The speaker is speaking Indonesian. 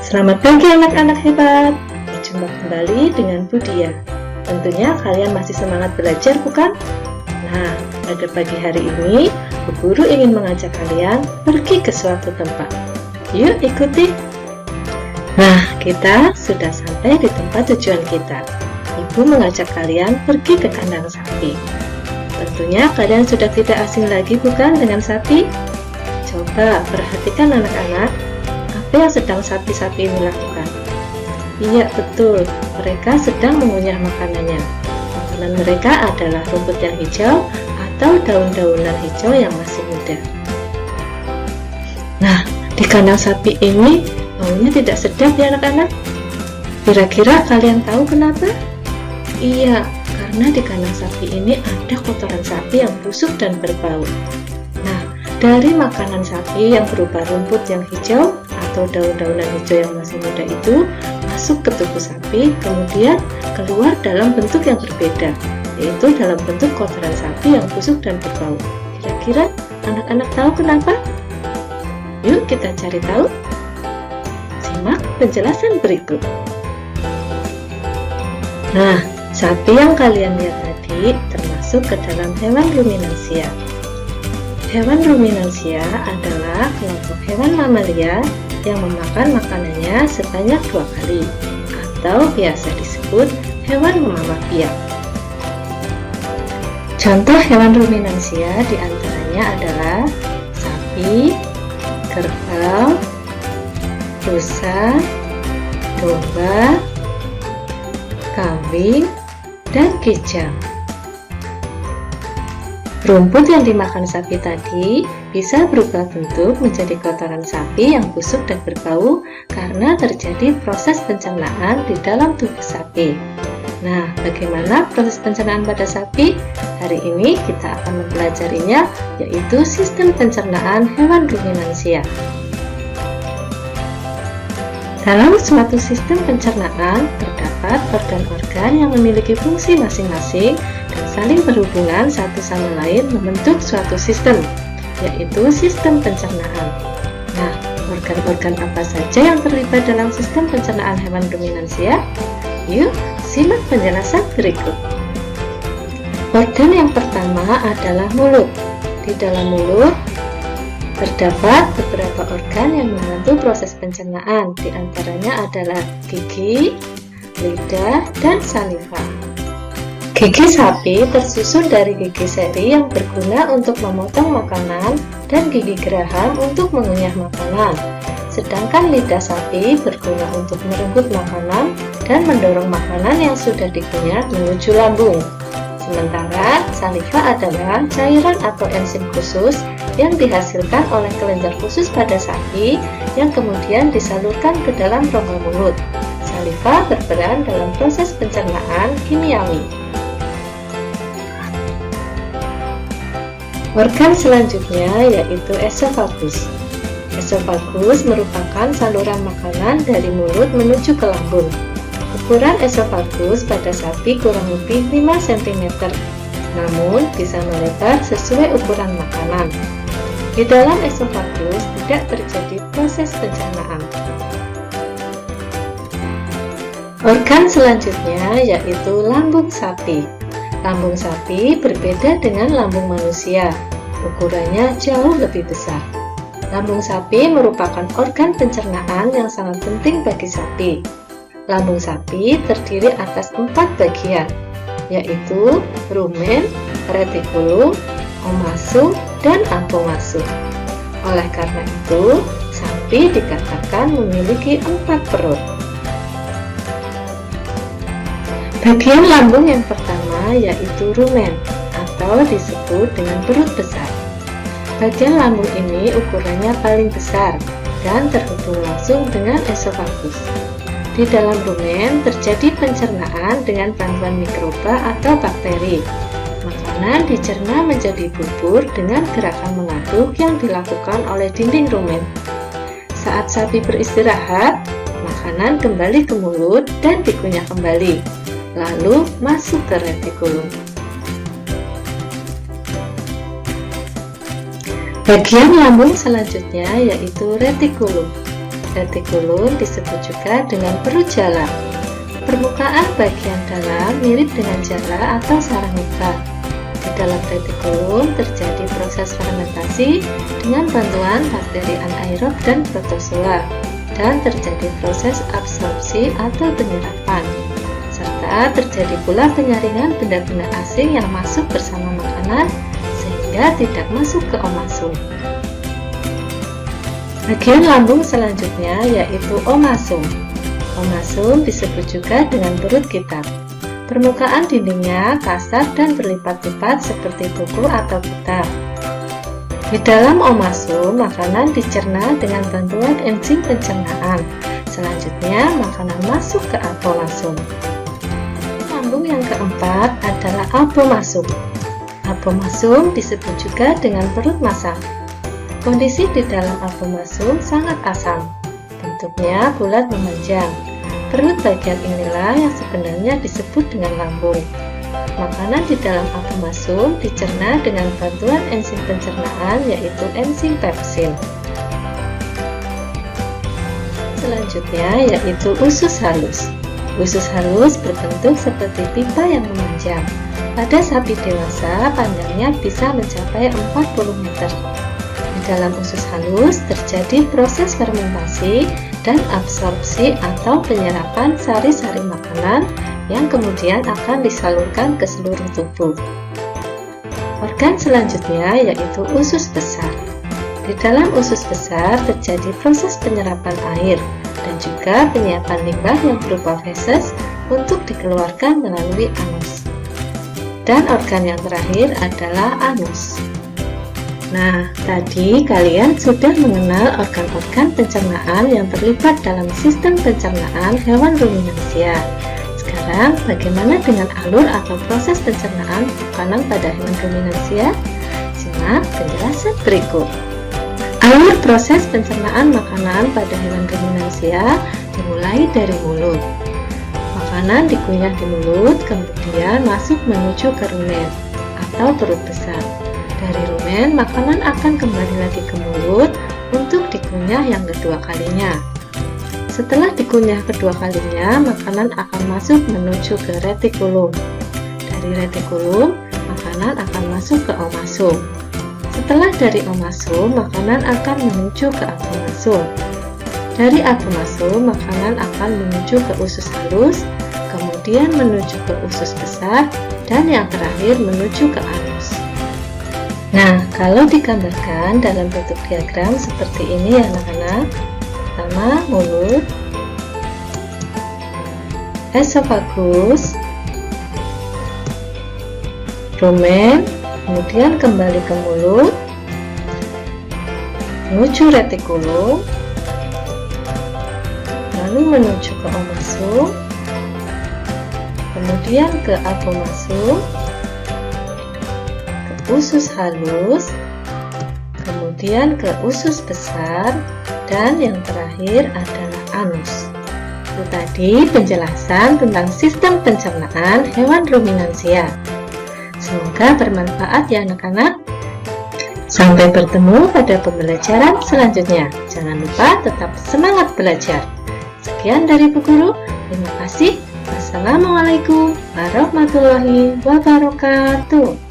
Selamat pagi anak-anak hebat. Berjumpa kembali dengan Bu Dia. Tentunya kalian masih semangat belajar, bukan? Nah, pada pagi hari ini Bu Guru ingin mengajak kalian pergi ke suatu tempat. Yuk ikuti. Nah, kita sudah sampai di tempat tujuan kita. Ibu mengajak kalian pergi ke kandang sapi. Tentunya kalian sudah tidak asing lagi, bukan, dengan sapi? Coba perhatikan anak-anak, apa yang sedang sapi-sapi ini lakukan? Iya, betul, mereka sedang mengunyah makanannya. Makanan mereka adalah rumput yang hijau atau daun-daunan hijau yang masih muda. Nah, di kandang sapi ini baunya tidak sedap ya anak-anak. Kira-kira kalian tahu kenapa? Iya, karena di kandang sapi ini ada kotoran sapi yang busuk dan berbau. Nah, dari makanan sapi yang berupa rumput yang hijau atau daun-daunan hijau yang masih muda itu masuk ke tubuh sapi, kemudian keluar dalam bentuk yang berbeda, yaitu dalam bentuk kotoran sapi yang busuk dan berbau. Kira-kira anak-anak tahu kenapa? Yuk kita cari tahu. Simak penjelasan berikut. Nah, sapi yang kalian lihat tadi termasuk ke dalam hewan ruminansia. Hewan ruminansia adalah kelompok hewan mamalia yang memakan makanannya sebanyak 2 kali, atau biasa disebut hewan memamak biak. Contoh hewan ruminansia diantaranya adalah sapi, kerbau, rusa, domba, kambing, dan kijang. Rumput yang dimakan sapi tadi bisa berubah bentuk menjadi kotoran sapi yang busuk dan berbau karena terjadi proses pencernaan di dalam tubuh sapi. Nah, bagaimana proses pencernaan pada sapi? Hari ini kita akan mempelajarinya, yaitu sistem pencernaan hewan ruminansia. Dalam suatu sistem pencernaan, terdapat organ-organ yang memiliki fungsi masing-masing dan saling berhubungan satu sama lain membentuk suatu sistem, yaitu sistem pencernaan. Nah, organ-organ apa saja yang terlibat dalam sistem pencernaan hewan ruminansia? Yuk, simak penjelasan berikut. Organ yang pertama adalah mulut. Di dalam mulut terdapat beberapa organ yang membantu proses pencernaan, di antaranya adalah gigi, lidah, dan saliva. Gigi sapi tersusun dari gigi seri yang berguna untuk memotong makanan dan gigi geraham untuk mengunyah makanan. Sedangkan lidah sapi berguna untuk merenggut makanan dan mendorong makanan yang sudah dikunyah menuju lambung. Sementara saliva adalah cairan atau enzim khusus yang dihasilkan oleh kelenjar khusus pada sapi yang kemudian disalurkan ke dalam rongga mulut. Saliva berperan dalam proses pencernaan kimiawi. Organ selanjutnya yaitu esofagus. Esofagus merupakan saluran makanan dari mulut menuju ke lambung. Ukuran esofagus pada sapi kurang lebih 5 cm, namun bisa melebar sesuai ukuran makanan. Di dalam esofagus tidak terjadi proses pencernaan. Organ selanjutnya yaitu lambung sapi. Lambung sapi berbeda dengan lambung manusia, ukurannya jauh lebih besar. Lambung sapi merupakan organ pencernaan yang sangat penting bagi sapi. Lambung sapi terdiri atas 4 bagian, yaitu rumen, retikulum, omasum, dan apomasum. Oleh karena itu, sapi dikatakan memiliki 4 perut. Bagian lambung yang pertama yaitu rumen, atau disebut dengan perut besar. Bagian lambung ini ukurannya paling besar dan terhubung langsung dengan esofagus. Di dalam rumen terjadi pencernaan dengan bantuan mikroba atau bakteri. Makanan dicerna menjadi bubur dengan gerakan mengaduk yang dilakukan oleh dinding rumen. Saat sapi beristirahat, makanan kembali ke mulut dan dikunyah kembali, lalu masuk ke retikulum. Bagian lambung selanjutnya yaitu retikulum. Retikulum disebut juga dengan perut jala. Permukaan bagian dalam mirip dengan jala atau sarang lebah. Di dalam retikulum terjadi proses fermentasi dengan bantuan bakteri anaerob dan protozoa, dan terjadi proses absorpsi atau penyerapan, serta terjadi pula penyaringan benda-benda asing yang masuk bersama makanan sehingga tidak masuk ke omasum. Bagian lambung selanjutnya yaitu omasum. Omasum disebut juga dengan perut kitab. Permukaan dindingnya kasar dan berlipat-lipat seperti buku atau kitab. Di dalam omasum, makanan dicerna dengan bantuan enzim pencernaan. Selanjutnya, makanan masuk ke apomasum. Lambung yang keempat adalah apomasum. Apomasum disebut juga dengan perut masam. Kondisi di dalam apomasum sangat asam, bentuknya bulat memanjang. Perut bagian inilah yang sebenarnya disebut dengan lambung. Makanan di dalam apomasum dicerna dengan bantuan enzim pencernaan yaitu enzim pepsin. Selanjutnya yaitu usus halus. Usus halus berbentuk seperti pipa yang memanjang. Pada sapi dewasa, panjangnya bisa mencapai 40 meter. Di dalam usus halus terjadi proses fermentasi dan absorpsi atau penyerapan sari-sari makanan yang kemudian akan disalurkan ke seluruh tubuh. Organ selanjutnya yaitu usus besar. Di dalam usus besar terjadi proses penyerapan air dan juga penyiapan limbah yang berupa feses untuk dikeluarkan melalui anus. Dan organ yang terakhir adalah anus. Nah, tadi kalian sudah mengenal organ-organ pencernaan yang terlibat dalam sistem pencernaan hewan ruminansia. Sekarang, bagaimana dengan alur atau proses pencernaan makanan pada hewan ruminansia? Simak penjelasan berikut. Alur proses pencernaan makanan pada hewan ruminansia dimulai dari mulut. Makanan dikunyah di mulut, kemudian masuk menuju ke rumen atau perut besar. Dari rumen, makanan akan kembali lagi ke mulut untuk dikunyah yang kedua kalinya. Setelah dikunyah kedua kalinya, makanan akan masuk menuju ke retikulum. Dari retikulum, makanan akan masuk ke omasum. Setelah dari omasum, makanan akan menuju ke apomasum. Dari apomasum, makanan akan menuju ke usus halus, kemudian menuju ke usus besar, dan yang terakhir menuju ke anus. Nah, kalau digambarkan dalam bentuk diagram seperti ini ya anak-anak. Pertama, mulut, esofagus, rumen, kemudian kembali ke mulut, menuju retikulum, lalu menuju ke omasum, kemudian ke apomasum, usus halus, kemudian ke usus besar, dan yang terakhir adalah anus. Itu tadi penjelasan tentang sistem pencernaan hewan ruminansia. Semoga bermanfaat ya anak-anak. Sampai bertemu pada pembelajaran selanjutnya. Jangan lupa tetap semangat belajar. Sekian dari Bu Guru. Terima kasih. Wassalamualaikum warahmatullahi wabarakatuh.